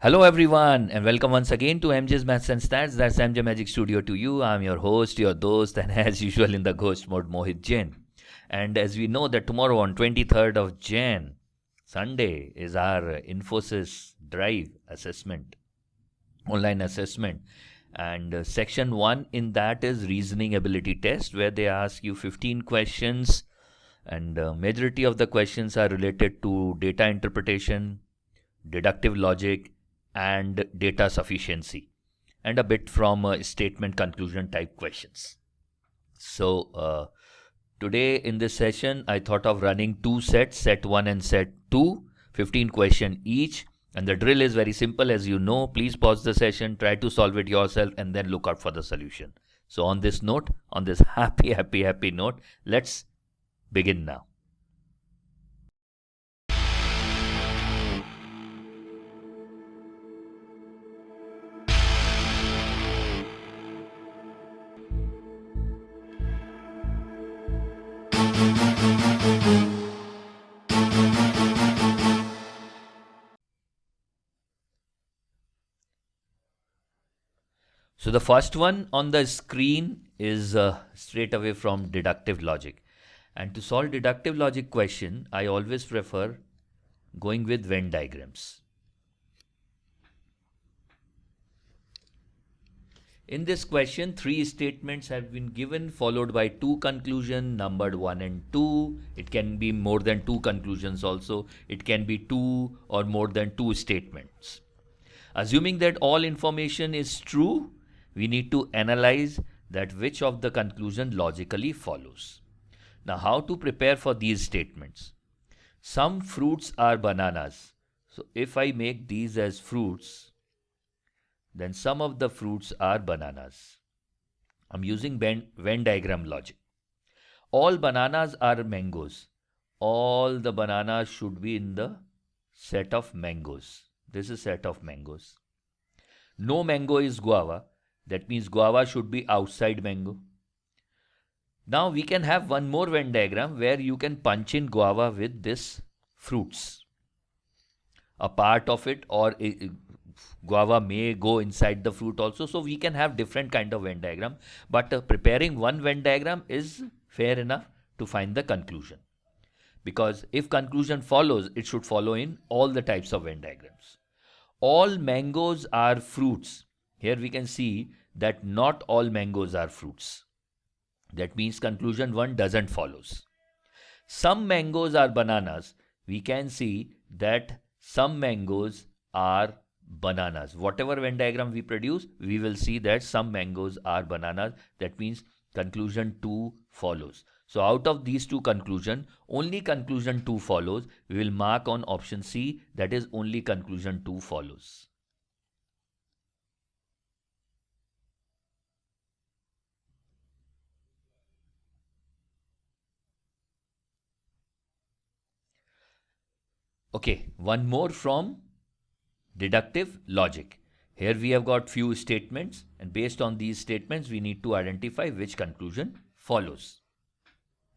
Hello everyone and welcome once again to MJ's Maths and Stats. That's MJ Magic Studio to you. I'm your host, your host, and as usual in the ghost mode, Mohit Jain. And as we know that tomorrow on 23rd of Jain, Sunday, is our Infosys Drive assessment, online assessment. And section 1 in that is reasoning ability test, where they ask you 15 questions, and majority of the questions are related to data interpretation, deductive logic, and data sufficiency, and a bit from statement conclusion type questions. So today in this session, I thought of running two sets, set 1 and set 2, 15 questions each. And the drill is very simple, as you know. Please pause the session, try to solve it yourself, and then look out for the solution. So on this note, on this happy note, let's begin now. So the first one on the screen is straight away from deductive logic. And to solve deductive logic question, I always prefer going with Venn diagrams. In this question, 3 statements have been given, followed by 2 conclusions, numbered 1 and 2. It can be more than 2 conclusions also. It can be 2 or more than 2 statements. Assuming that all information is true, we need to analyze that which of the conclusion logically follows. Now, how to prepare for these statements? Some fruits are bananas. So if I make these as fruits, then some of the fruits are bananas. I'm using Venn diagram logic. All bananas are mangoes. All the bananas should be in the set of mangoes. This is set of mangoes. No mango is guava. That means guava should be outside mango. Now we can have one more Venn diagram where you can punch in guava with this fruits. A part of it, or guava may go inside the fruit also. So we can have different kind of Venn diagram. But preparing one Venn diagram is fair enough to find the conclusion. Because if conclusion follows, it should follow in all the types of Venn diagrams. All mangoes are fruits. Here we can see that not all mangoes are fruits. That means conclusion 1 doesn't follows. Some mangoes are bananas. We can see that some mangoes are bananas. Whatever Venn diagram we produce, we will see that some mangoes are bananas. That means conclusion 2 follows. So out of these 2 conclusions, only conclusion 2 follows. We will mark on option C, that is only conclusion 2 follows. Okay, one more from deductive logic. Here we have got few statements, and based on these statements, we need to identify which conclusion follows.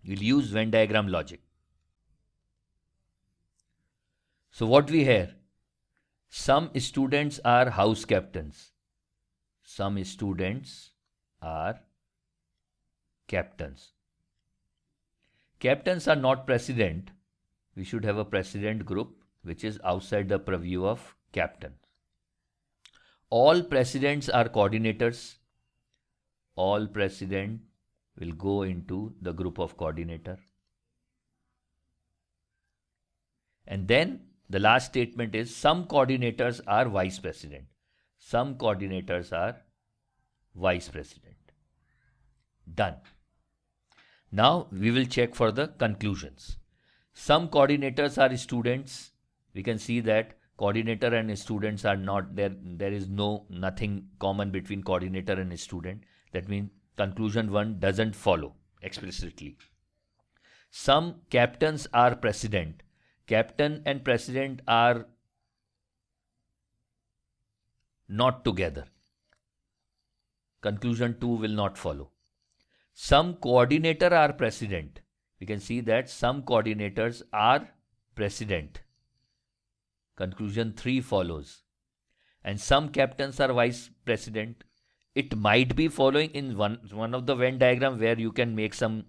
We'll use Venn diagram logic. So what we hear? Some students are house captains. Some students are captains. Captains are not president. We should have a president group which is outside the purview of captain. All presidents are coordinators. All president will go into the group of coordinator. And then the last statement is some coordinators are vice president. Some coordinators are vice president. Done. Now we will check for the conclusions. Some coordinators are students. We can see that coordinator and students are not there. There is nothing common between coordinator and student. That means conclusion 1 doesn't follow explicitly. Some captains are president. Captain and president are not together. Conclusion 2 will not follow. Some coordinator are president. We can see that some coordinators are president. Conclusion 3 follows. and some captains are vice president. It might be following in one of the Venn diagram where you can make some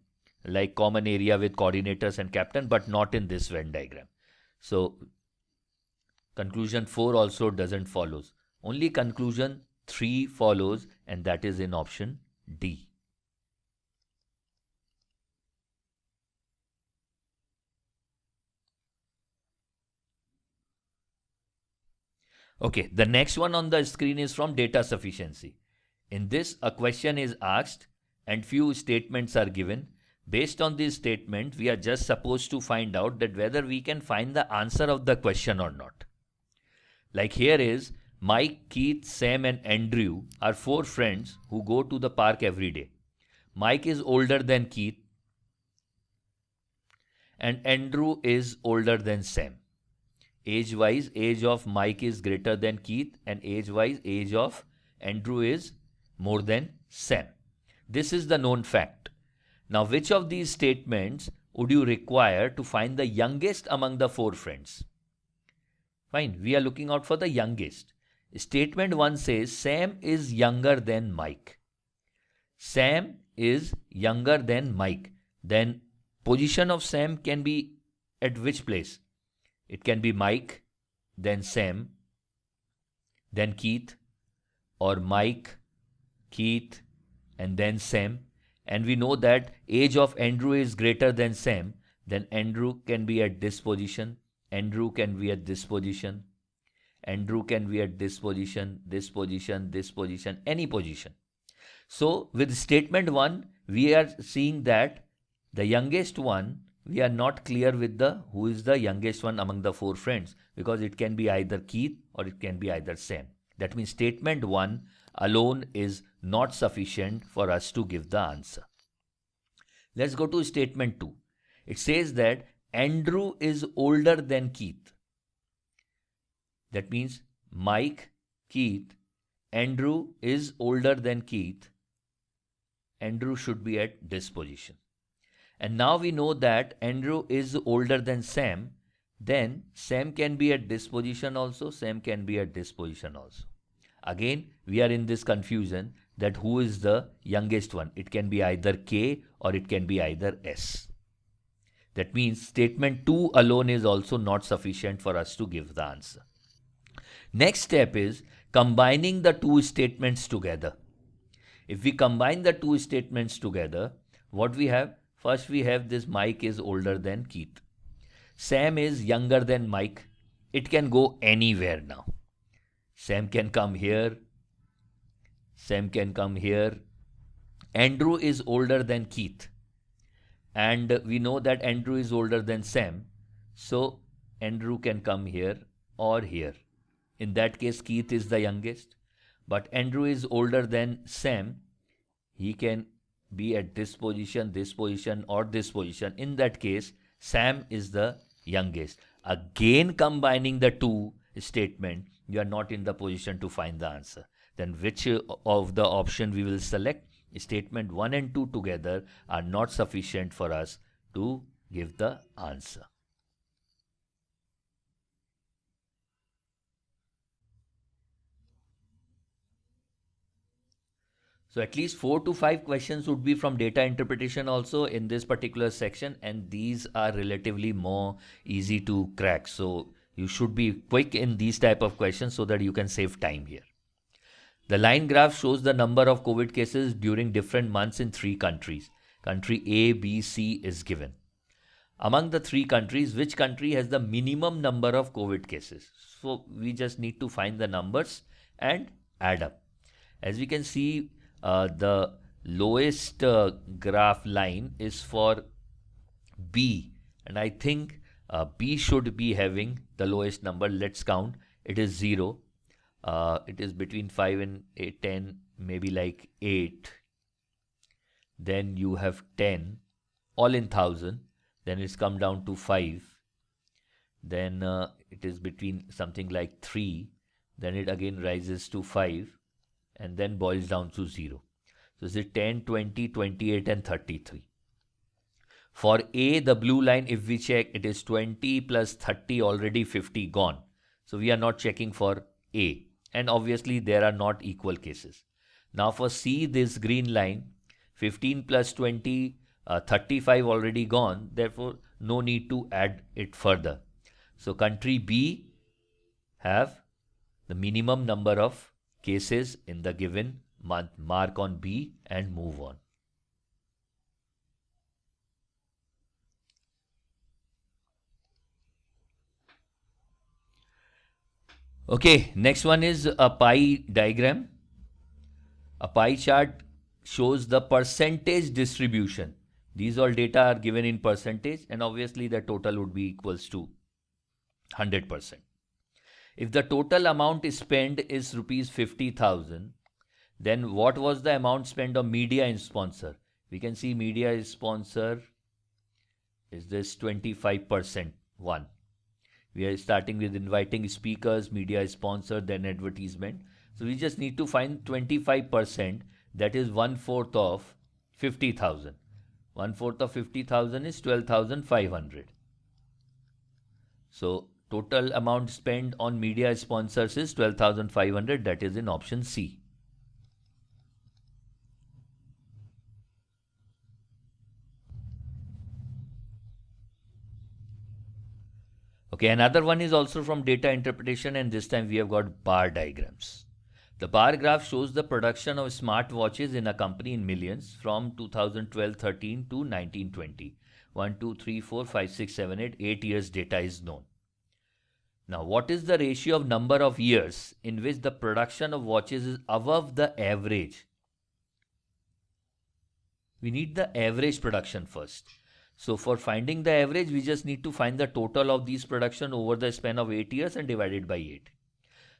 like common area with coordinators and captain, but not in this Venn diagram. So conclusion 4 also doesn't follows. Only conclusion 3 follows, and that is in option D. Okay, the next one on the screen is from data sufficiency. In this, a question is asked and few statements are given. Based on this statement, we are just supposed to find out that whether we can find the answer of the question or not. Like here is, Mike, Keith, Sam and Andrew are 4 friends who go to the park every day. Mike is older than Keith and Andrew is older than Sam. Age-wise, age of Mike is greater than Keith, and age-wise, age of Andrew is more than Sam. This is the known fact. Now, which of these statements would you require to find the youngest among the 4 friends? Fine, we are looking out for the youngest. Statement 1 says Sam is younger than Mike. Sam is younger than Mike. Then position of Sam can be at which place? It can be Mike, then Sam, then Keith, or Mike, Keith, and then Sam. And we know that age of Andrew is greater than Sam, then Andrew can be at this position, Andrew can be at this position, Andrew can be at this position, this position, this position, any position. So with statement 1, we are seeing that the youngest one, we are not clear with who is the youngest one among the 4 friends, because it can be either Keith or it can be either Sam. That means statement 1 alone is not sufficient for us to give the answer. Let's go to statement 2. It says that Andrew is older than Keith. That means Mike, Keith, Andrew is older than Keith. Andrew should be at this position. And now we know that Andrew is older than Sam, then Sam can be at this position also, Sam can be at this position also. Again, we are in this confusion that who is the youngest one. It can be either K or it can be either S. That means statement 2 alone is also not sufficient for us to give the answer. Next step is combining the 2 statements together. If we combine the 2 statements together, what we have? First, we have this Mike is older than Keith. Sam is younger than Mike. It can go anywhere now. Sam can come here. Sam can come here. Andrew is older than Keith. And we know that Andrew is older than Sam. So Andrew can come here or here. In that case, Keith is the youngest. But Andrew is older than Sam. He can be at this position, or this position. In that case, Sam is the youngest. Again, combining the 2 statements, you are not in the position to find the answer. Then which of the option we will select? Statement 1 and 2 together are not sufficient for us to give the answer. So at least 4 to 5 questions would be from data interpretation also in this particular section, and these are relatively more easy to crack. So you should be quick in these type of questions so that you can save time here. The line graph shows the number of COVID cases during different months in 3 countries. Country A, B, C is given. Among the 3 countries, which country has the minimum number of COVID cases? So we just need to find the numbers and add up. As we can see, the lowest graph line is for B, and I think B should be having the lowest number. Let's count. It is 0. It is between 5 and 8, 10, maybe like 8. Then you have 10, all in 1000. Then it's come down to 5. Then it is between something like 3. Then it again rises to 5. And then boils down to 0. So it's 10, 20, 28 and 33. For A, the blue line, if we check, it is 20 plus 30, already 50 gone. So we are not checking for A. and obviously there are not equal cases. Now for C, this green line, 15 plus 20, 35 already gone, therefore no need to add it further. So country B have the minimum number of cases in the given month. Mark on B and move on. Okay, next one is a pie diagram. A pie chart shows the percentage distribution. These all data are given in percentage, and obviously the total would be equals to 100%. If the total amount spent is rupees 50,000, then what was the amount spent on media and sponsor? We can see media is sponsor is this 25% one. We are starting with inviting speakers, media is sponsor, then advertisement. So we just need to find 25%, that is 1/4 of 50,000. 1/4 of 50,000 is 12,500. So total amount spent on media sponsors is 12,500, that is in option C. Okay, another one is also from data interpretation, and this time we have got bar diagrams. The bar graph shows the production of smartwatches in a company in millions from 2012-13 to 1920. 1, 2, 3, 4, 5, 6, 7, 8, 8 years data is known. Now, what is the ratio of number of years in which the production of watches is above the average? We need the average production first. So for finding the average, we just need to find the total of these production over the span of 8 years and divide it by 8.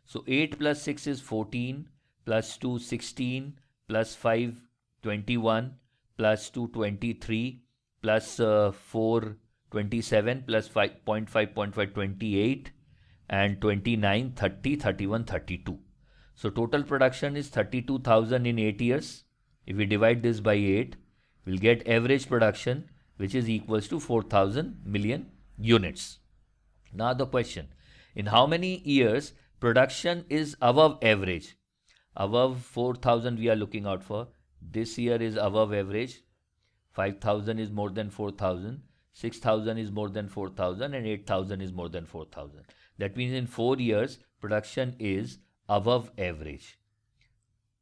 So 8 plus 6 is 14, plus 2 16, plus 5 21, plus 2 23, plus 4 27, plus 5.5 0.5 28, and 29 30 31 32. So total production is 32,000 in 8 years. If we divide this by 8, we'll get average production, which is equals to 4,000 million units. Now the question, in how many years production is above average? Above 4,000 we are looking out for. This year is above average. 5,000 is more than 4,000. 6,000 is more than 4,000 and 8,000 is more than 4,000. That means in 4 years production is above average.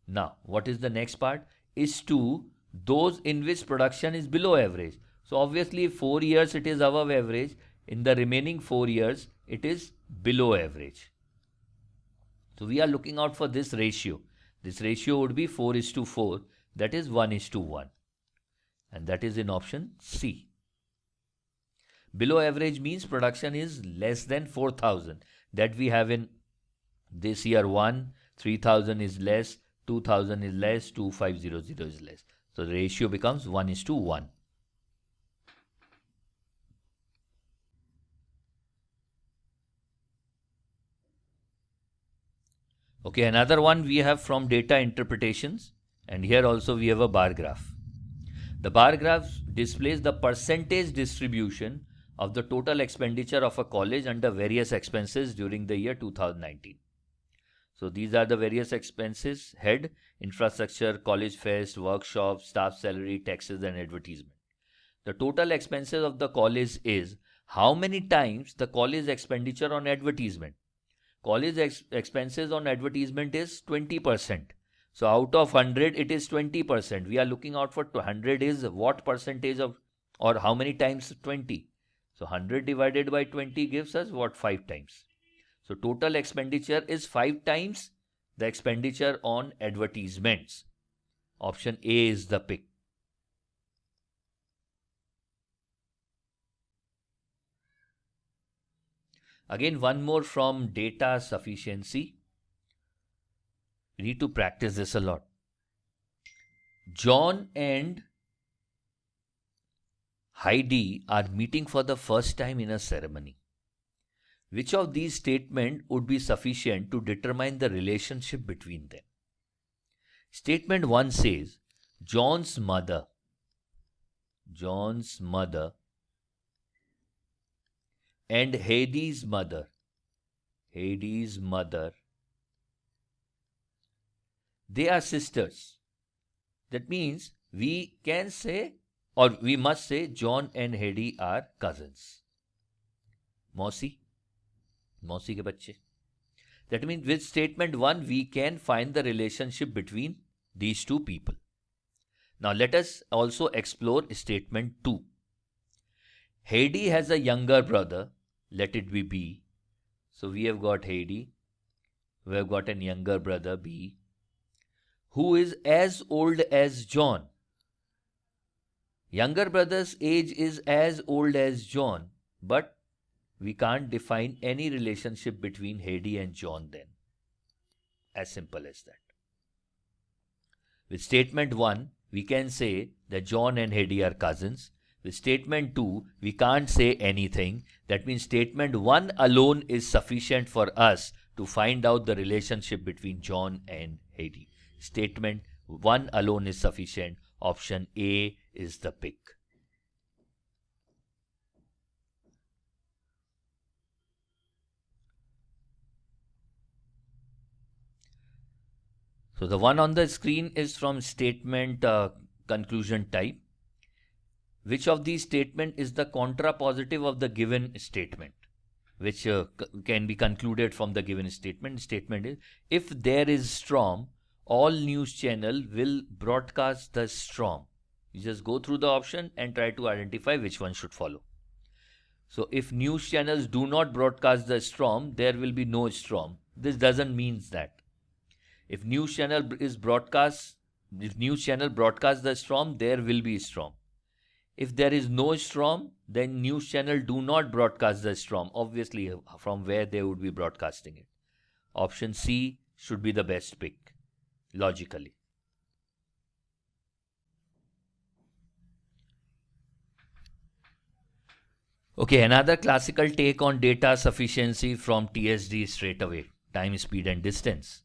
Now what is the next part? Is to those in which production is below average. So obviously 4 years it is above average. In the remaining 4 years it is below average. So we are looking out for this ratio. This ratio would be 4:4, that is 1:1. And that is in option C. Below average means production is less than 4,000. That we have in this year 1, 3,000 is less, 2,000 is less, 2,500 is less. So the ratio becomes 1:1. Okay, another one we have from data interpretations, and here also we have a bar graph. The bar graph displays the percentage distribution of the total expenditure of a college under various expenses during the year 2019. So these are the various expenses: head, infrastructure, college fest, workshops, staff salary, taxes and advertisement. The total expenses of the college is how many times the college expenditure on advertisement. College expenses on advertisement is 20%. So out of 100, it is 20%. We are looking out for 100 is what percentage of, or how many times 20. So 100 divided by 20 gives us what? 5 times. So total expenditure is 5 times the expenditure on advertisements. Option A is the pick. Again, one more from data sufficiency. We need to practice this a lot. John and Heidi are meeting for the first time in a ceremony. Which of these statements would be sufficient to determine the relationship between them? Statement 1 says, John's mother and Heidi's mother they are sisters. That means we can say, or we must say, John and Hedy are cousins. Mausi ke bacche. That means with statement 1, we can find the relationship between these two people. Now let us also explore statement 2. Hedy has a younger brother, let it be B. So we have got Hedy, we have got a younger brother B, who is as old as John. Younger brother's age is as old as John, but we can't define any relationship between Hedy and John then. As simple as that. With statement 1, we can say that John and Hedy are cousins. With statement 2, we can't say anything. That means statement 1 alone is sufficient for us to find out the relationship between John and Hedy. Statement 1 alone is sufficient. Option A is the pick. So the one on the screen is from statement conclusion type. Which of these statement is the contrapositive of the given statement? Which can be concluded from the given statement. Statement is, if there is storm, all news channel will broadcast the storm. You just go through the option and try to identify which one should follow. So if news channels do not broadcast the storm, there will be no storm. This doesn't mean that. If news channel broadcasts the storm, there will be storm. If there is no storm, then news channel do not broadcast the storm. Obviously, from where they would be broadcasting it. Option C should be the best pick, logically. Okay, another classical take on data sufficiency from TSD straight away. Time, speed and distance.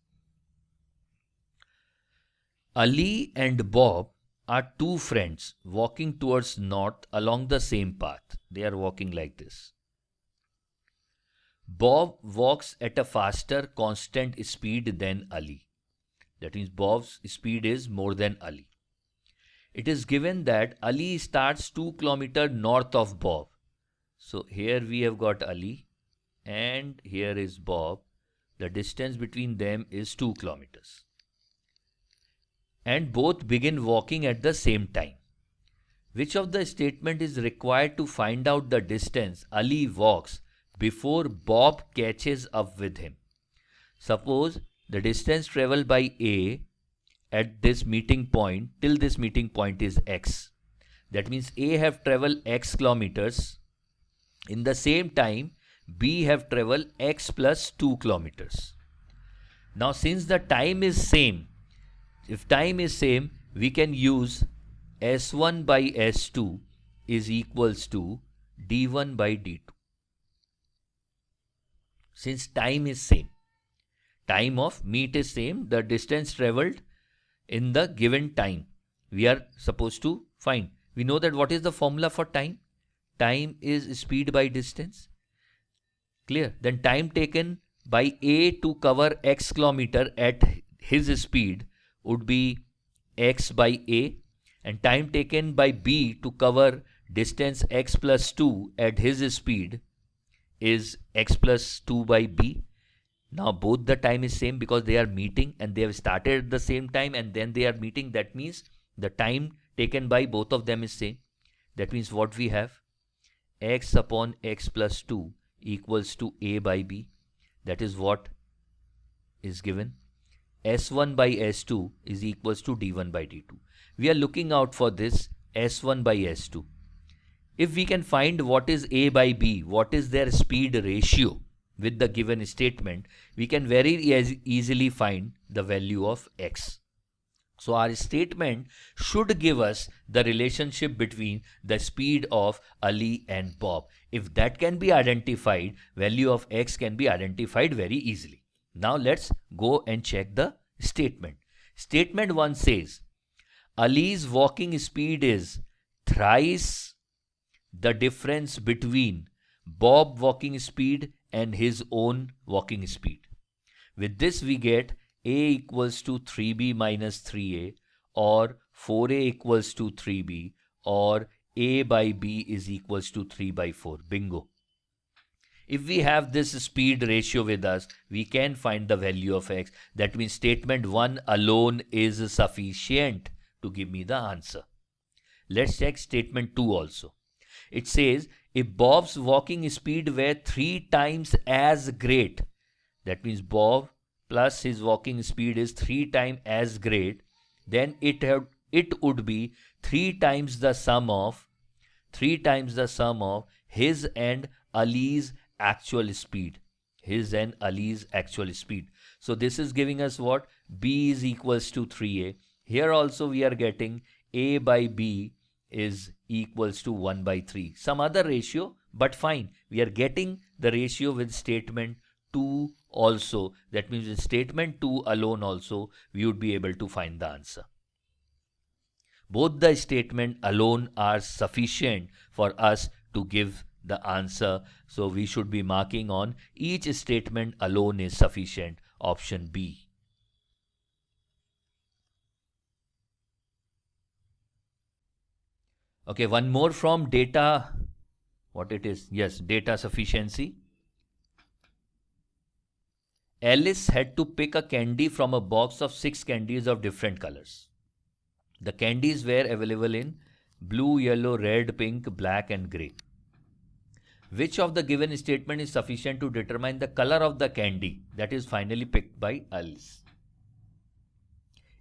Ali and Bob are two friends walking towards north along the same path. They are walking like this. Bob walks at a faster constant speed than Ali. That means Bob's speed is more than Ali. It is given that Ali starts 2 kilometers north of Bob. So here we have got Ali and here is Bob. The distance between them is 2 kilometers. And both begin walking at the same time. Which of the statement is required to find out the distance Ali walks before Bob catches up with him? Suppose the distance traveled by A at this meeting point till this meeting point is X. That means A have traveled X kilometers. In the same time, B have traveled X plus 2 kilometers. Now since the time is same, if time is same, we can use S1 by S2 is equals to D1 by D2. Since time is same, time of meet is same, the distance traveled in the given time, we are supposed to find. We know that what is the formula for time? Time is speed by distance. Clear? Then time taken by A to cover X kilometer at his speed would be X by A, and time taken by B to cover distance X plus 2 at his speed is X plus 2 by B. Now both the time is same because they are meeting and they have started at the same time and then they are meeting. That means the time taken by both of them is same. That means what we have? X upon X plus 2 equals to A by B. That is what is given. S1 by S2 is equals to D1 by D2. We are looking out for this S1 by S2. If we can find what is A by B, what is their speed ratio with the given statement, we can very easily find the value of X. So our statement should give us the relationship between the speed of Ali and Bob. If that can be identified, value of X can be identified very easily. Now let's go and check the statement. Statement 1 says, Ali's walking speed is thrice the difference between Bob walking speed and his own walking speed. With this we get A equals to 3B minus 3A, or 4A equals to 3B, or A by B is equals to 3 by 4. Bingo. If we have this speed ratio with us, we can find the value of x. That means statement 1 alone is sufficient to give me the answer. Let's check statement 2 also. It says, if Bob's walking speed were 3 times as great, that means Bob plus his walking speed is 3 times as great, then it would be 3 times the sum of his and Ali's actual speed. So this is giving us what? B is equals to 3A. Here also we are getting A by B is equals to 1 by 3. Some other ratio, but fine. We are getting the ratio with statement 2 also. That means in statement 2 alone also, we would be able to find the answer. Both the statement alone are sufficient for us to give the answer. So we should be marking on each statement alone is sufficient. Option B. Okay, one more from data. What it is? Yes, data sufficiency. Alice had to pick a candy from a box of 6 candies of different colors. The candies were available in blue, yellow, red, pink, black and grey. Which of the given statement is sufficient to determine the color of the candy that is finally picked by Alice?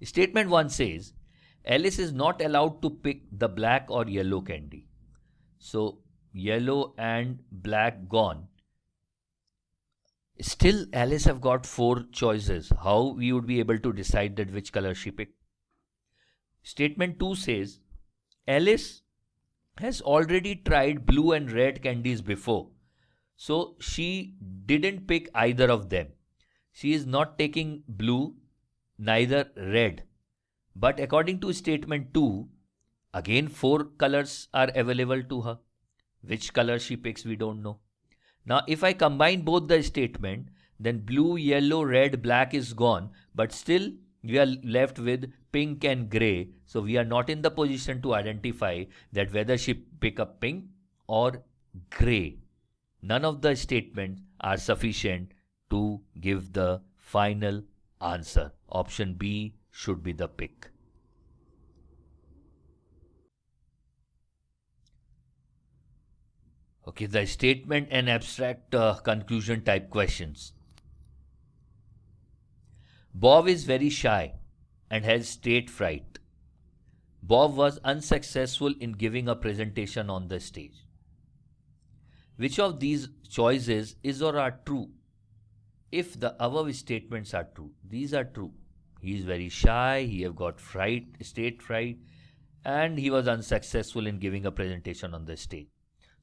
Statement 1 says, Alice is not allowed to pick the black or yellow candy. So, yellow and black gone. Still, Alice have got 4 choices. How we would be able to decide that which color she picked? Statement 2 says, Alice has already tried blue and red candies before. So, she didn't pick either of them. She is not taking blue, neither red. But according to statement 2, again 4 colors are available to her. Which color she picks, we don't know. Now, if I combine both the statement, then blue, yellow, red, black is gone, but still we are left with pink and grey. So we are not in the position to identify that whether she pick up pink or grey. None of the statements are sufficient to give the final answer. Option B should be the pick. Okay, the statement and abstract conclusion type questions. Bob is very shy and has stage fright. Bob was unsuccessful in giving a presentation on the stage. Which of these choices is or are true? If the above statements are true, these are true. He is very shy, he have got fright, stage fright, and he was unsuccessful in giving a presentation on the stage.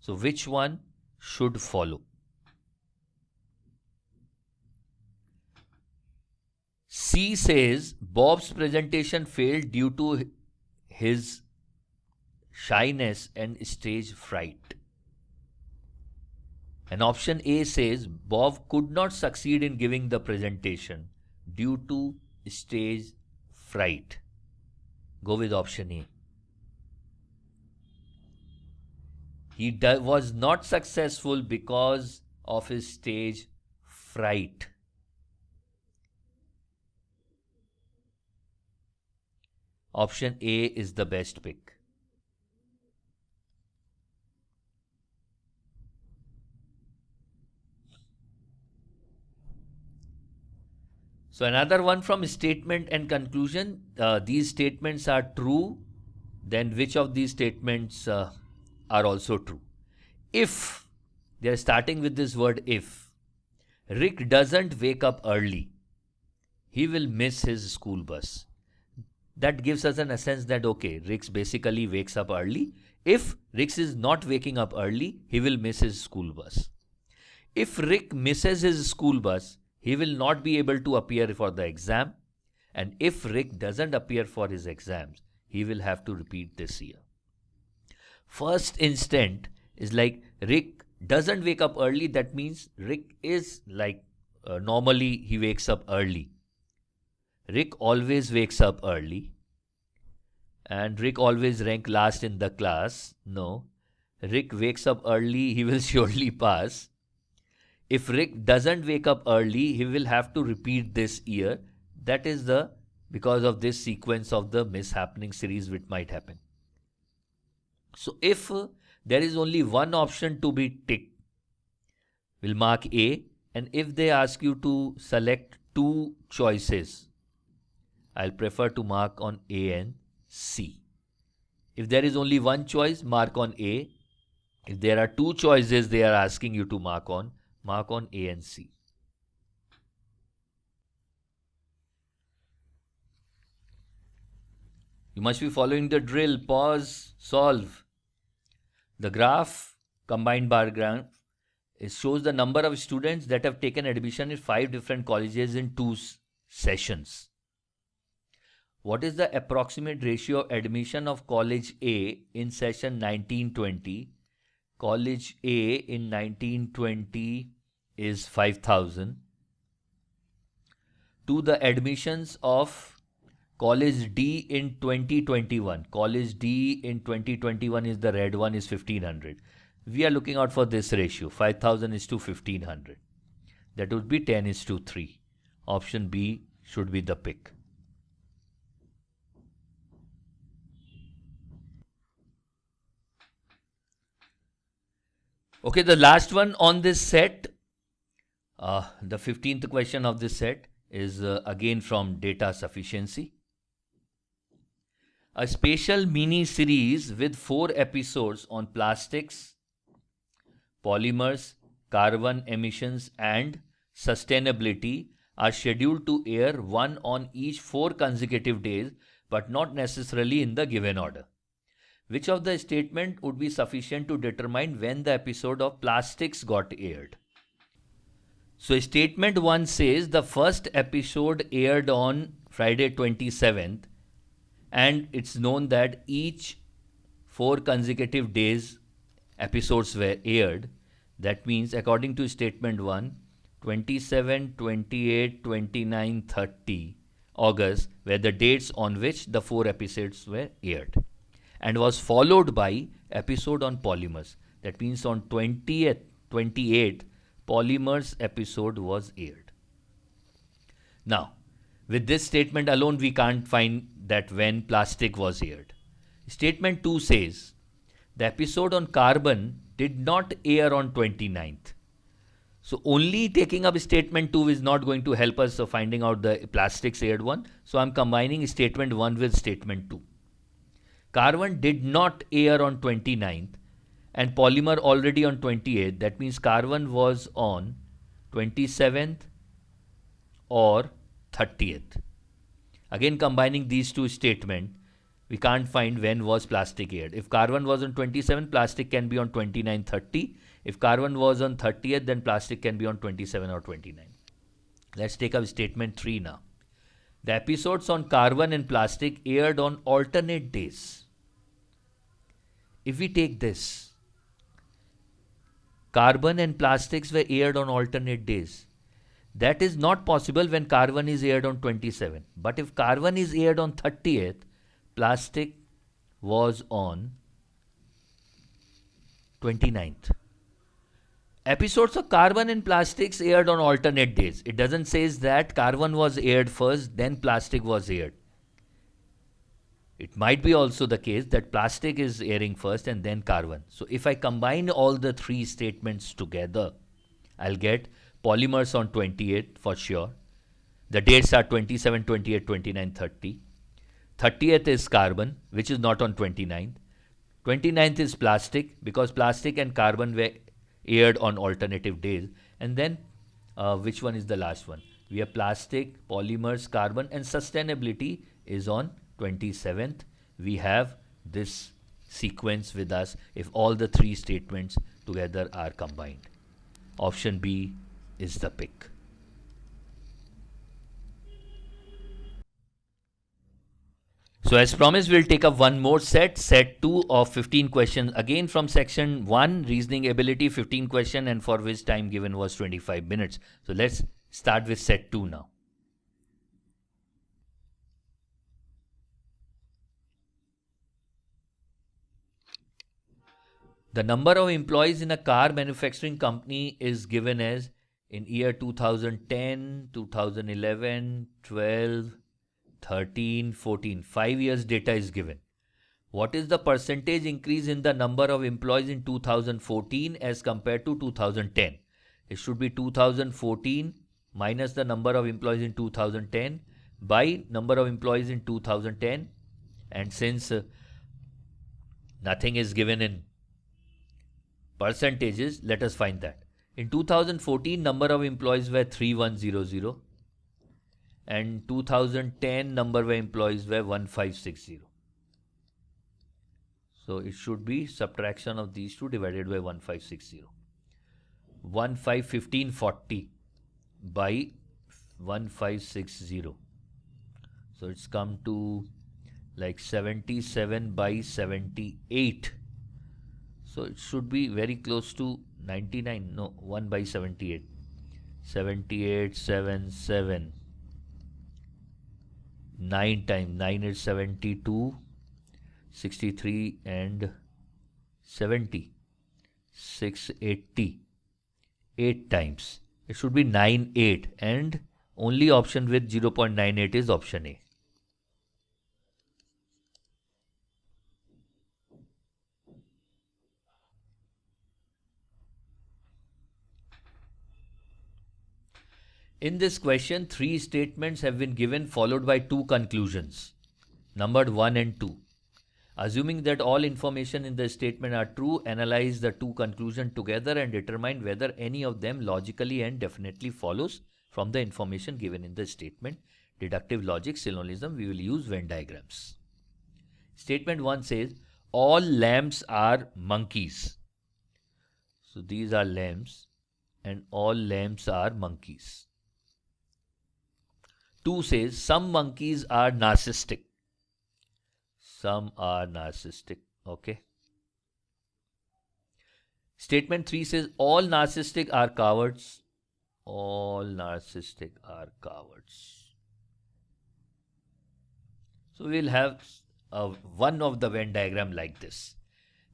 So which one should follow? C says Bob's presentation failed due to his shyness and stage fright. And option A says Bob could not succeed in giving the presentation due to stage fright. Go with option A. He was not successful because of his stage fright. Option A is the best pick. So another one from statement and conclusion. These statements are true. Then which of these statements are also true? If, they are starting with this word if. Rick doesn't wake up early, he will miss his school bus. That gives us a sense that, okay, Rick basically wakes up early. If Rick is not waking up early, he will miss his school bus. If Rick misses his school bus, he will not be able to appear for the exam. And if Rick doesn't appear for his exams, he will have to repeat this year. First instant is like Rick doesn't wake up early. That means Rick is like normally he wakes up early. Rick always wakes up early. And Rick always rank last in the class. No. Rick wakes up early, he will surely pass. If Rick doesn't wake up early, he will have to repeat this year. That is because of this sequence of the mishappening series which might happen. So if there is only one option to be ticked, we'll mark A. And if they ask you to select two choices, I'll prefer to mark on A and C. If there is only one choice, mark on A. If there are two choices they are asking you to mark on A and C. You must be following the drill. Pause, solve. The graph, combined bar graph, it shows the number of students that have taken admission in 5 different colleges in 2 sessions. What is the approximate ratio of admission of College A in session 1920? College A in 1920 is 5,000 to the admissions of College D in 2021. College D in 2021 is the red one, is 1,500. We are looking out for this ratio, 5,000 is to 1,500. That would be 10 is to 3. Option B should be the pick. Okay, the last one on this set, the 15th question of this set is again from Data Sufficiency. A special mini series with 4 episodes on plastics, polymers, carbon emissions and sustainability are scheduled to air one on each 4 consecutive days, but not necessarily in the given order. Which of the statement would be sufficient to determine when the episode of plastics got aired? So statement 1 says the first episode aired on Friday 27th, and it's known that each 4 consecutive days episodes were aired. That means according to statement 1, 27, 28, 29, 30 August were the dates on which the 4 episodes were aired, and was followed by episode on polymers. That means on 28 polymers episode was aired. Now, with this statement alone, we can't find that when plastic was aired. Statement 2 says the episode on carbon did not air on 29th. So only taking up statement 2 is not going to help us of finding out the plastics aired one. So I'm combining statement 1 with statement 2. Carbon did not air on 29th and polymer already on 28th. That means carbon was on 27th or 30th. Again, combining these two statements, we can't find when was plastic aired. If carbon was on 27, plastic can be on 29, 30. If carbon was on 30th, then plastic can be on 27 or 29. Let's take up statement 3 now. The episodes on carbon and plastic aired on alternate days. If we take this, carbon and plastics were aired on alternate days. That is not possible when carbon is aired on 27. But if carbon is aired on 30th, plastic was on 29th. Episodes of carbon and plastics aired on alternate days. It doesn't say that carbon was aired first, then plastic was aired. It might be also the case that plastic is airing first and then carbon. So if I combine all the 3 statements together, I'll get polymers on 28 for sure. The dates are 27, 28, 29, 30. 30th is carbon, which is not on 29th. 29th is plastic, because plastic and carbon were aired on alternative days. And then which one is the last one? We have plastic, polymers, carbon, and sustainability is on 27th. We have this sequence with us if all the 3 statements together are combined. Option B is the pick. So as promised, we'll take up one more set 2 of 15 questions, again from section 1, reasoning ability, 15 question, and for which time given was 25 minutes. So let's start with set 2 now. The number of employees in a car manufacturing company is given as in year 2010, 2011, 12, 13, 14. 5 years data is given. What is the percentage increase in the number of employees in 2014 as compared to 2010? It should be 2014 minus the number of employees in 2010 by number of employees in 2010. And since nothing is given in percentages, let us find that. In 2014, number of employees were 3100 and 2010 number of employees were 1560. So it should be subtraction of these two divided by 1560. 1540 by 1560. So it's come to like 77 by 78. So it should be very close to 99. No, 1 by 78. 78, 7, 7. 9 times 9 is 72. 63 and 70. 680. 8 times. It should be 98 and only option with 0.98 is option A. In this question, 3 statements have been given followed by 2 conclusions, numbered 1 and 2. Assuming that all information in the statement are true, analyze the 2 conclusions together and determine whether any of them logically and definitely follows from the information given in the statement. Deductive logic syllogism, we will use Venn diagrams. Statement 1 says, all lambs are monkeys. So these are lambs and all lambs are monkeys. 2 says, some monkeys are narcissistic. Some are narcissistic. Okay. Statement 3 says, all narcissistic are cowards. All narcissistic are cowards. So we will have one of the Venn diagram like this.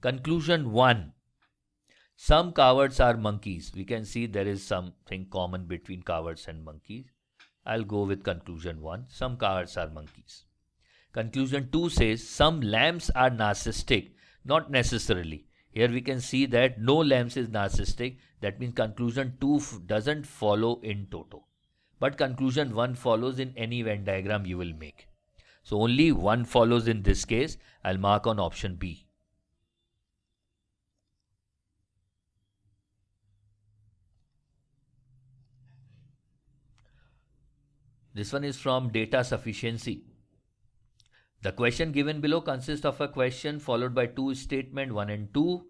Conclusion 1. Some cowards are monkeys. We can see there is something common between cowards and monkeys. I'll go with conclusion 1. Some cowards are monkeys. Conclusion 2 says some lambs are narcissistic. Not necessarily. Here we can see that no lambs is narcissistic. That means conclusion 2 doesn't follow in toto. But conclusion 1 follows in any Venn diagram you will make. So only 1 follows in this case. I'll mark on option B. This one is from data sufficiency. The question given below consists of a question followed by 2 statements, 1 and 2.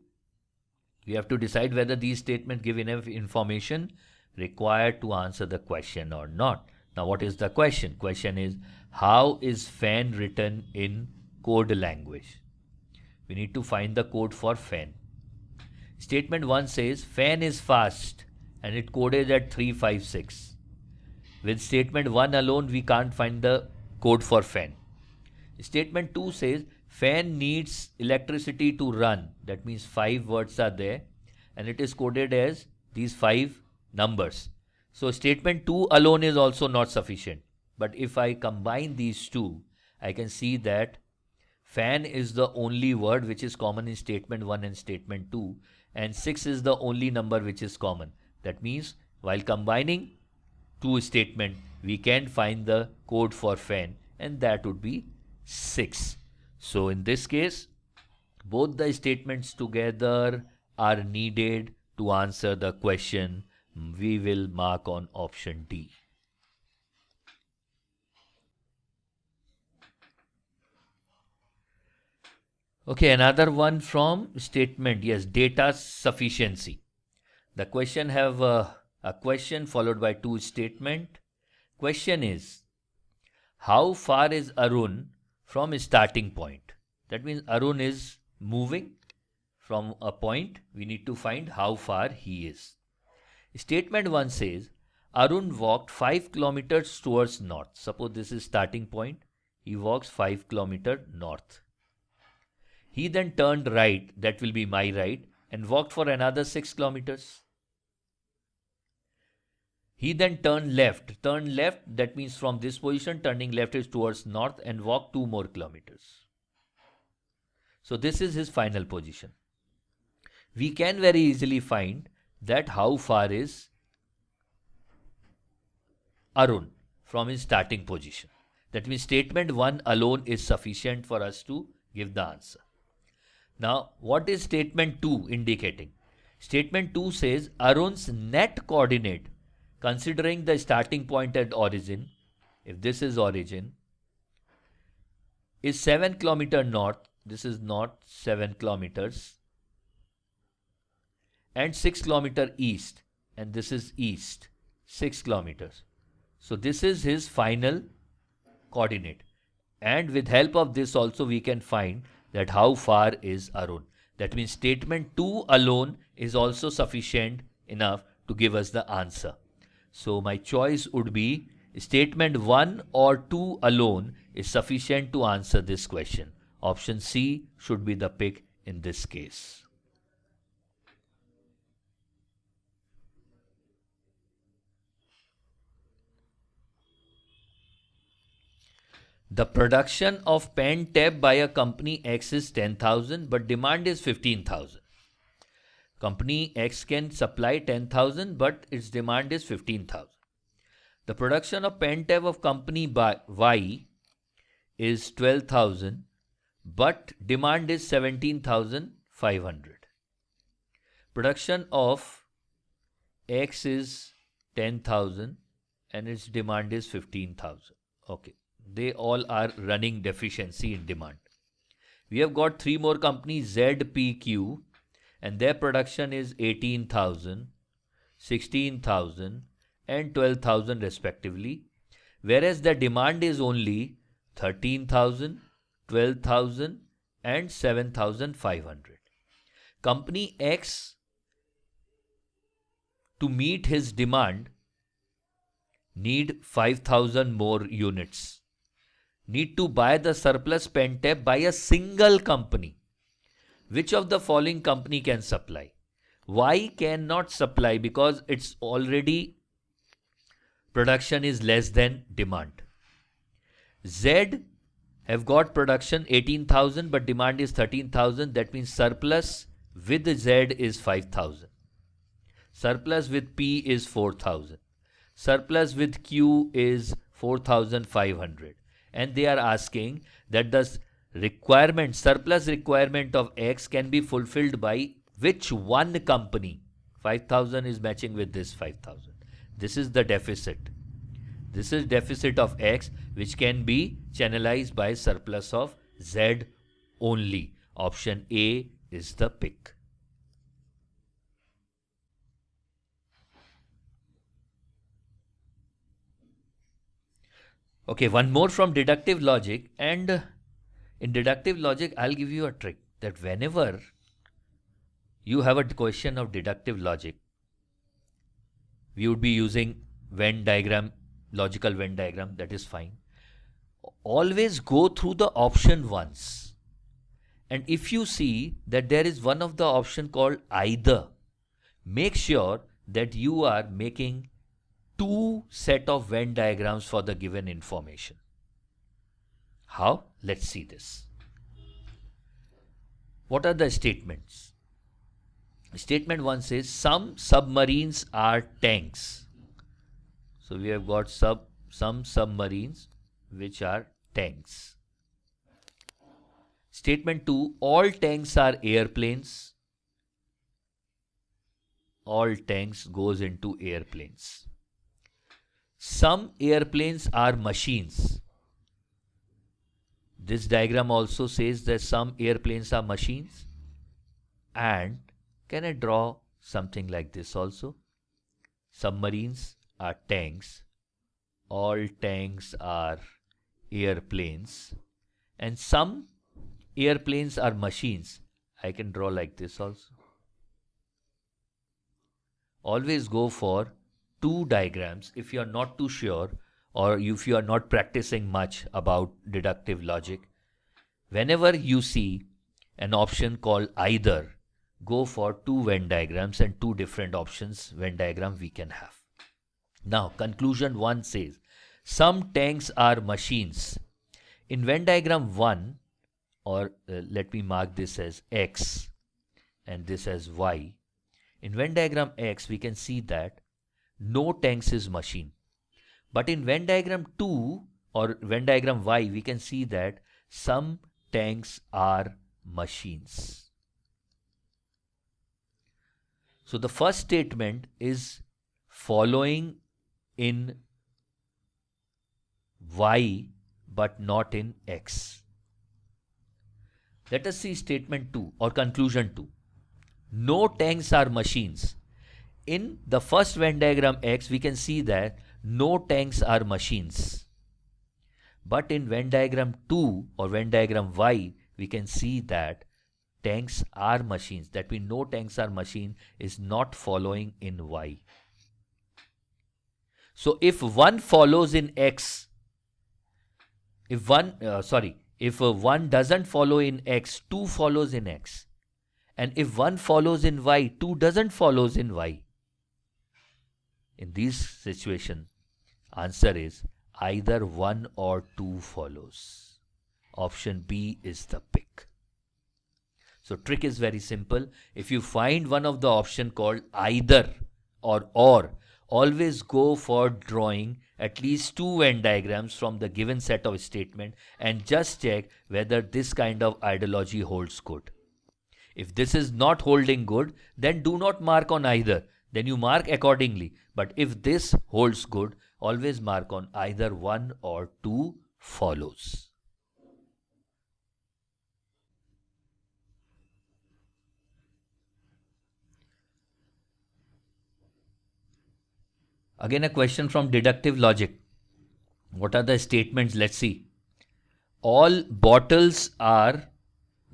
We have to decide whether these statements give enough information required to answer the question or not. Now what is the question? Question is, how is fan written in code language? We need to find the code for fan. Statement 1 says fan is fast and it coded at 356. With statement 1 alone, we can't find the code for fan. Statement 2 says fan needs electricity to run. That means 5 words are there and it is coded as these 5 numbers. So statement 2 alone is also not sufficient. But if I combine these two, I can see that fan is the only word which is common in statement 1 and statement 2 and 6 is the only number which is common. That means while combining 2 statements, we can find the code for fan and that would be 6. So in this case, both the statements together are needed to answer the question. We will mark on option D. Okay, another one from statement. Yes, data sufficiency. The question have a question followed by 2 statements. Question is, how far is Arun from a starting point? That means Arun is moving from a point. We need to find how far he is. Statement 1 says, Arun walked 5 kilometers towards north. Suppose this is starting point. He walks 5 kilometers north. He then turned right, that will be my right, and walked for another 6 kilometers. He then turned left. Turn left, that means from this position, turning left is towards north and walked 2 more kilometers. So this is his final position. We can very easily find that how far is Arun from his starting position. That means statement 1 alone is sufficient for us to give the answer. Now, what is statement 2 indicating? Statement 2 says Arun's net coordinate, considering the starting point at origin, if this is origin, is 7 kilometer north, this is north 7 kilometers, and 6 kilometer east, and this is east 6 kilometers. So this is his final coordinate. And with help of this also we can find that how far is Arun. That means statement 2 alone is also sufficient enough to give us the answer. So my choice would be statement 1 or 2 alone is sufficient to answer this question. Option C should be the pick in this case. The production of pen tab by a company X is 10,000 but demand is 15,000. Company X can supply 10,000 but its demand is 15,000. The production of pen tab of company Y is 12,000 but demand is 17,500. Production of X is 10,000 and its demand is 15,000. Okay. They all are running deficiency in demand. We have got 3 more companies, Z, P, Q, and their production is 18,000, 16,000 and 12,000 respectively, whereas the demand is only 13,000, 12,000 and 7,500. Company X, to meet his demand, need 5,000 more units. Need to buy the surplus pen tab by a single company. Which of the following company can supply? Y cannot supply because it's already production is less than demand. Z have got production 18,000 but demand is 13,000. That means surplus with Z is 5,000. Surplus with P is 4,000. Surplus with Q is 4,500. And they are asking that the surplus requirement of X can be fulfilled by which one company? 5,000 is matching with this 5,000. This is the deficit. This is deficit of X which can be channelized by surplus of Z only. Option A is the pick. Okay, one more from deductive logic, and in deductive logic I'll give you a trick that whenever you have a question of deductive logic, we would be using Venn diagram, logical Venn diagram, that is fine. Always go through the option once, and if you see that there is one of the option called either, make sure that you are making 2 set of Venn diagrams for the given information. How? Let's see this. What are the statements? Statement 1 says some submarines are tanks. So we have got some submarines which are tanks. Statement 2, all tanks are airplanes. All tanks goes into airplanes. Some airplanes are machines. This diagram also says that some airplanes are machines. And can I draw something like this also? Submarines are tanks. All tanks are airplanes. And some airplanes are machines. I can draw like this also. Always go for 2 diagrams if you are not too sure or if you are not practicing much about deductive logic. Whenever you see an option called either, go for two Venn diagrams and two different options Venn diagram we can have. Now, conclusion 1 says, some tanks are machines. In Venn diagram 1, or let me mark this as X and this as Y. In Venn diagram X, we can see that no tanks is machine. But in Venn diagram 2 or Venn diagram Y, we can see that some tanks are machines. So the first statement is following in Y but not in X. Let us see statement 2 or conclusion 2. No tanks are machines. In the first Venn diagram X, we can see that no tanks are machines. But in Venn diagram 2 or Venn diagram Y, we can see that tanks are machines. That means no tanks are machine is not following in Y. So if one follows in X, if one doesn't follow in X, 2 follows in X. And if one follows in Y, 2 doesn't follows in Y. In this situation, answer is either 1 or 2 follows. Option B is the pick. So trick is very simple. If you find one of the option called either or, always go for drawing at least two Venn diagrams from the given set of statement and just check whether this kind of ideology holds good. If this is not holding good, then do not mark on either. Then you mark accordingly. But if this holds good, always mark on either 1 or 2 follows. Again, a question from deductive logic. What are the statements? Let's see. All bottles are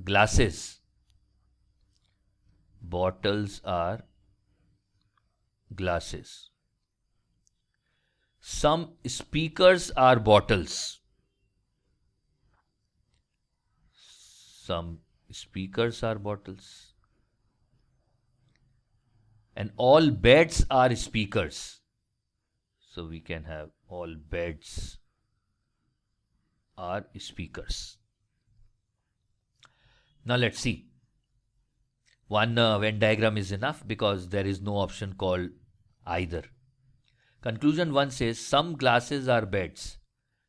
glasses. Bottles are glasses. Some speakers are bottles. Some speakers are bottles. And all beds are speakers. So we can have all beds are speakers. Now let's see. One Venn diagram is enough because there is no option called either. Conclusion 1 says some glasses are beds.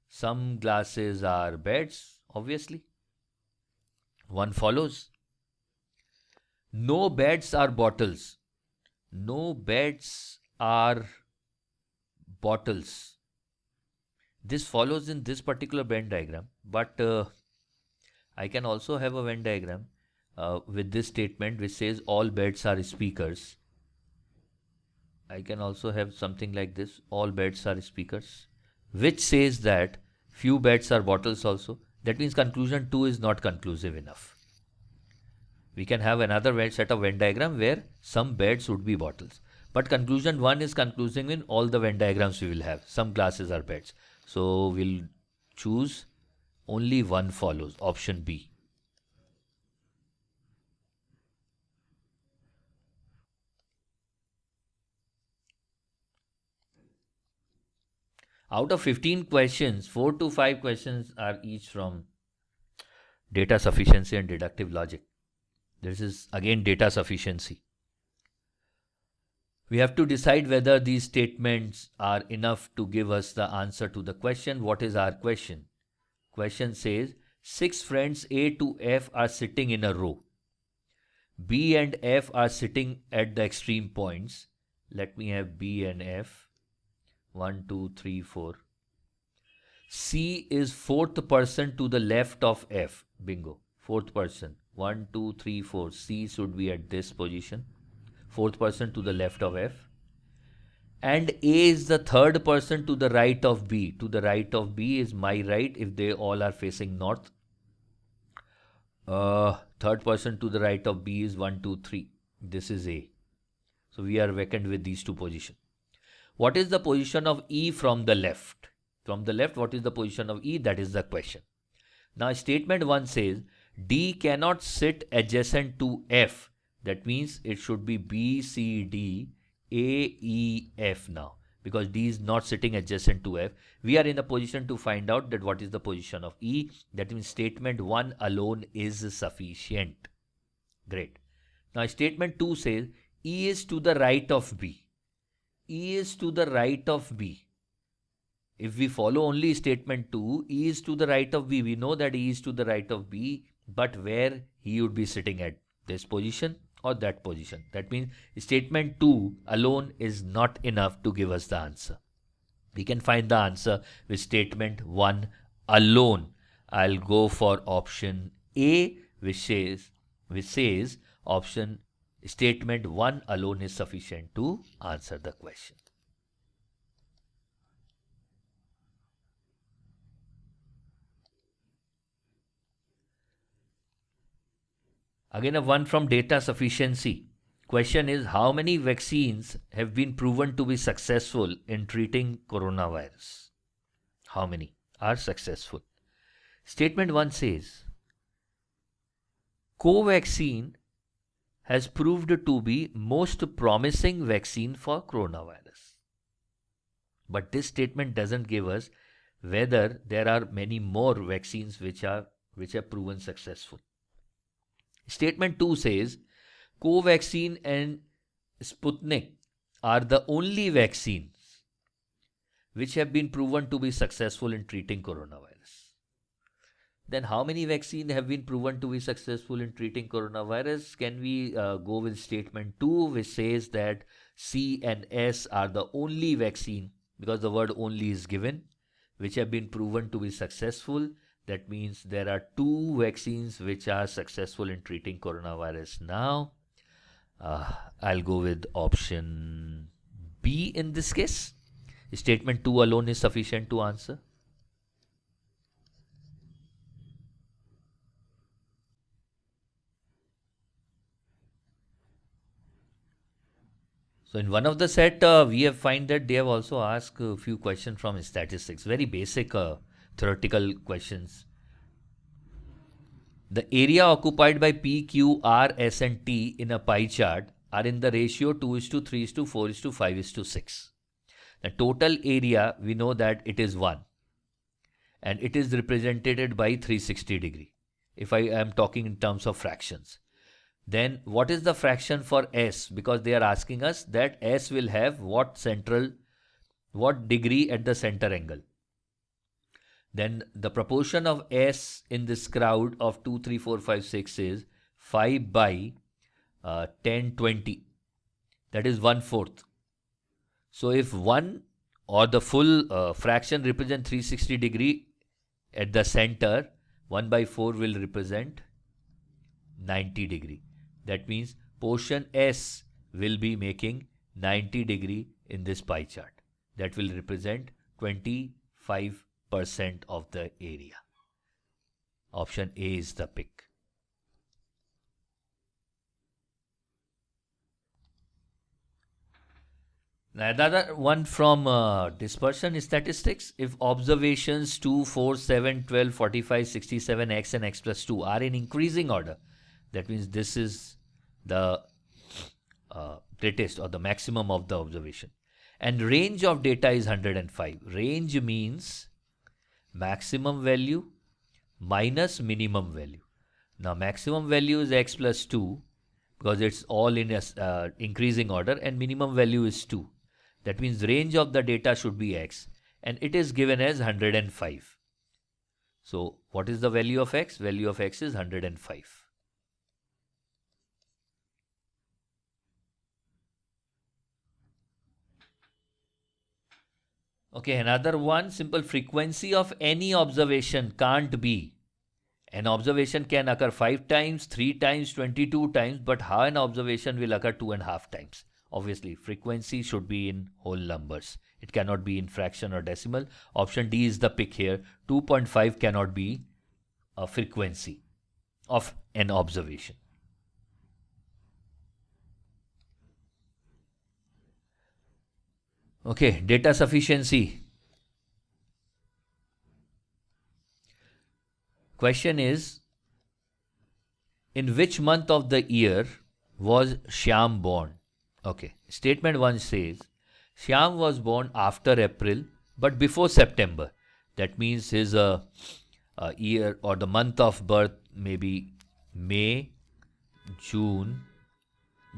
Some glasses are beds, obviously. 1 follows. No beds are bottles. No beds are bottles. This follows in this particular Venn diagram, but I can also have a Venn diagram with this statement which says all beds are speakers. I can also have something like this, all beds are speakers, which says that few beds are bottles also. That means conclusion 2 is not conclusive enough. We can have another set of Venn diagram where some beds would be bottles. But conclusion 1 is conclusive in all the Venn diagrams we will have. Some glasses are beds. So we'll choose only 1 follows, option B. Out of 15 questions, 4 to 5 questions are each from data sufficiency and deductive logic. This is again data sufficiency. We have to decide whether these statements are enough to give us the answer to the question. What is our question? Question says 6 friends A to F are sitting in a row. B and F are sitting at the extreme points. Let me have B and F. 1, 2, 3, 4. C is 4th person to the left of F. Bingo. 4th person. 1, 2, 3, 4. C should be at this position. 4th person to the left of F. And A is the 3rd person to the right of B. To the right of B is my right if they all are facing north. 3rd person to the right of B is 1, 2, 3. This is A. So we are vacant with these two positions. What is the position of E from the left? From the left, what is the position of E? That is the question. Now, statement 1 says, D cannot sit adjacent to F That means it should be B, C, D, A, E, F now, because D is not sitting adjacent to F. We are in a position to find out that what is the position of E. That means statement 1 alone is sufficient. Great. Now statement 2 says E is to the right of B. E is to the right of B. If we follow only statement 2, E is to the right of B. We know that E is to the right of B, but where he would be sitting at, this position or that position. That means statement 2 alone is not enough to give us the answer. We can find the answer with statement 1 alone. I'll go for option A, which says option statement 1 alone is sufficient to answer the question. Again, a one from data sufficiency. Question is, how many vaccines have been proven to be successful in treating coronavirus? How many are successful? Statement 1 says, Covaxin has proved to be most promising vaccine for coronavirus. But this statement doesn't give us whether there are many more vaccines which have proven successful. Statement 2 says, Covaxin and Sputnik are the only vaccines which have been proven to be successful in treating coronavirus. Then how many vaccines have been proven to be successful in treating coronavirus? Can we go with statement 2, which says that C and S are the only vaccine, because the word only is given, which have been proven to be successful. That means there are 2 vaccines which are successful in treating coronavirus now. I'll go with option B in this case. Statement 2 alone is sufficient to answer. So in one of the set, we have find that they have also asked a few questions from statistics, very basic theoretical questions. The area occupied by P, Q, R, S and T in a pie chart are in the ratio 2:3:4:5:6. The total area, we know that it is 1 and it is represented by 360 degree. If I am talking in terms of fractions, then what is the fraction for S? Because they are asking us that S will have what degree at the center angle. Then the proportion of S in this crowd of 2, 3, 4, 5, 6 is 5 by 10, 20. That is 1/4. So if 1 or the full fraction represent 360 degree at the center, 1/4 will represent 90 degree. That means portion S will be making 90 degree in this pie chart. That will represent 25% of the area. Option A is the pick. Another one from dispersion statistics. If observations 2, 4, 7, 12, 45, 67, x and x plus 2 are in increasing order, that means this is the greatest or the maximum of the observation. And range of data is 105. Range means maximum value minus minimum value. Now maximum value is x plus 2 because it's all in increasing order, and minimum value is 2. That means range of the data should be x, and it is given as 105. So what is the value of x? Value of x is 105. Okay, another one, simple. Frequency of any observation can't be. An observation can occur 5 times, 3 times, 22 times, but how an observation will occur 2.5 times? Obviously, frequency should be in whole numbers. It cannot be in fraction or decimal. Option D is the pick here. 2.5 cannot be a frequency of an observation. Okay, data sufficiency. Question is, in which month of the year was Shyam born? Okay. Statement 1 says Shyam was born after April but before September. That means his year or the month of birth may be May, June,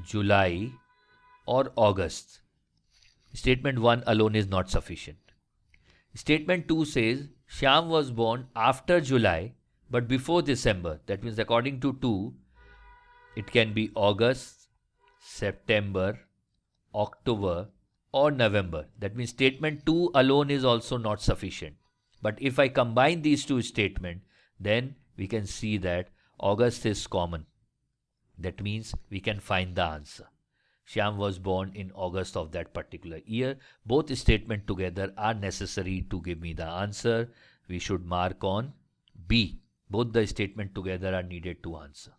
July, or August. Statement 1 alone is not sufficient. Statement 2 says Shyam was born after July but before December. That means according to 2, it can be August, September, October, or November. That means statement 2 alone is also not sufficient. But if I combine these two statements, then we can see that August is common. That means we can find the answer. Shyam was born in August of that particular year. Both statements together are necessary to give me the answer. We should mark on B. Both the statements together are needed to answer.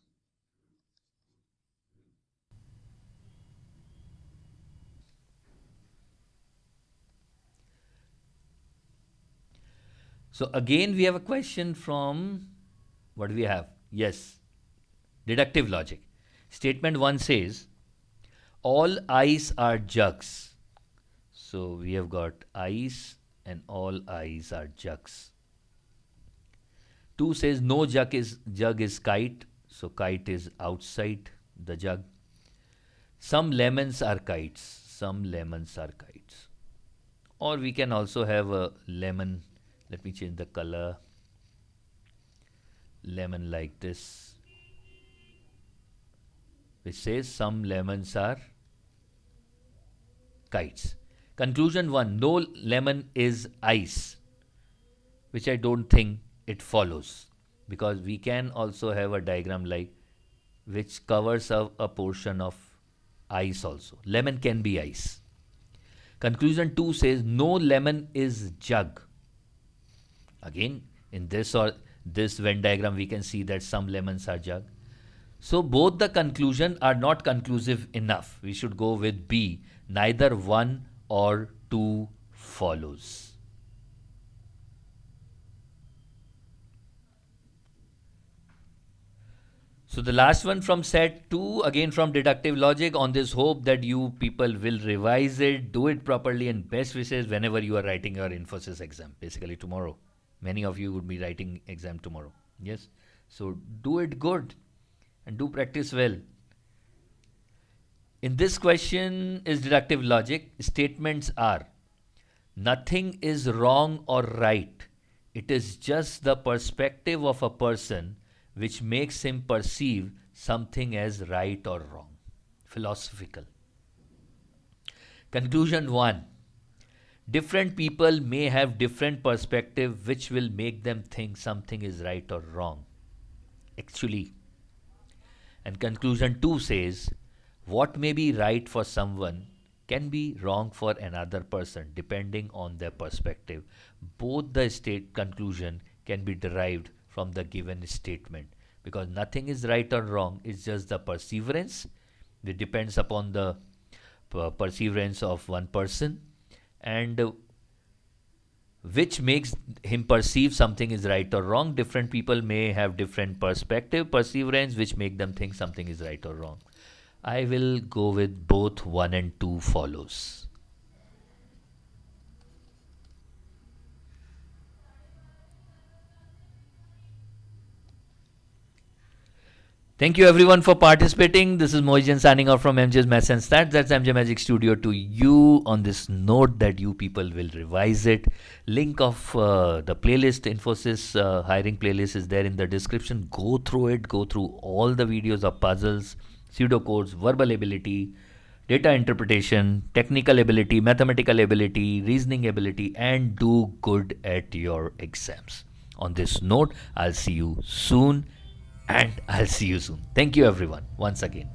So again we have a question from, what do we have? Yes, deductive logic. Statement 1 says, all eyes are jugs. So we have got eyes and all eyes are jugs. 2 says no jug is kite. So kite is outside the jug. Some lemons are kites. Some lemons are kites. Or we can also have a lemon. Let me change the color. Lemon like this, which says some lemons are kites. Conclusion 1, no lemon is ice, which I don't think it follows, because we can also have a diagram like which covers a portion of ice also. Lemon can be ice. Conclusion 2 says no lemon is jug. Again, in this Venn diagram, we can see that some lemons are jug. So both the conclusion are not conclusive enough. We should go with B. Neither 1 or 2 follows. So the last one from set 2, again from deductive logic, on this hope that you people will revise it, do it properly, and best wishes whenever you are writing your Infosys exam, basically tomorrow. Many of you would be writing exam tomorrow. Yes. So do it good and do practice well. In this question is deductive logic. Statements are, nothing is wrong or right. It is just the perspective of a person which makes him perceive something as right or wrong. Philosophical. Conclusion 1. Different people may have different perspective which will make them think something is right or wrong. Actually. And conclusion 2 says, what may be right for someone can be wrong for another person depending on their perspective. Both the state conclusion can be derived from the given statement, because nothing is right or wrong, it's just the perseverance. It depends upon the perseverance of one person, and which makes him perceive something is right or wrong. Different people may have different perspective, perseverance, which make them think something is right or wrong. I will go with both 1 and 2 follows. Thank you everyone for participating. This is Mohit Jain signing off from MJ's Maths and Stats. That's MJ Magic Studio to you on this note that you people will revise it. Link of the playlist, Infosys hiring playlist, is there in the description. Go through it. Go through all the videos of puzzles, pseudocodes, verbal ability, data interpretation, technical ability, mathematical ability, reasoning ability, and do good at your exams. On this note, I'll see you soon. And I'll see you soon. Thank you everyone once again.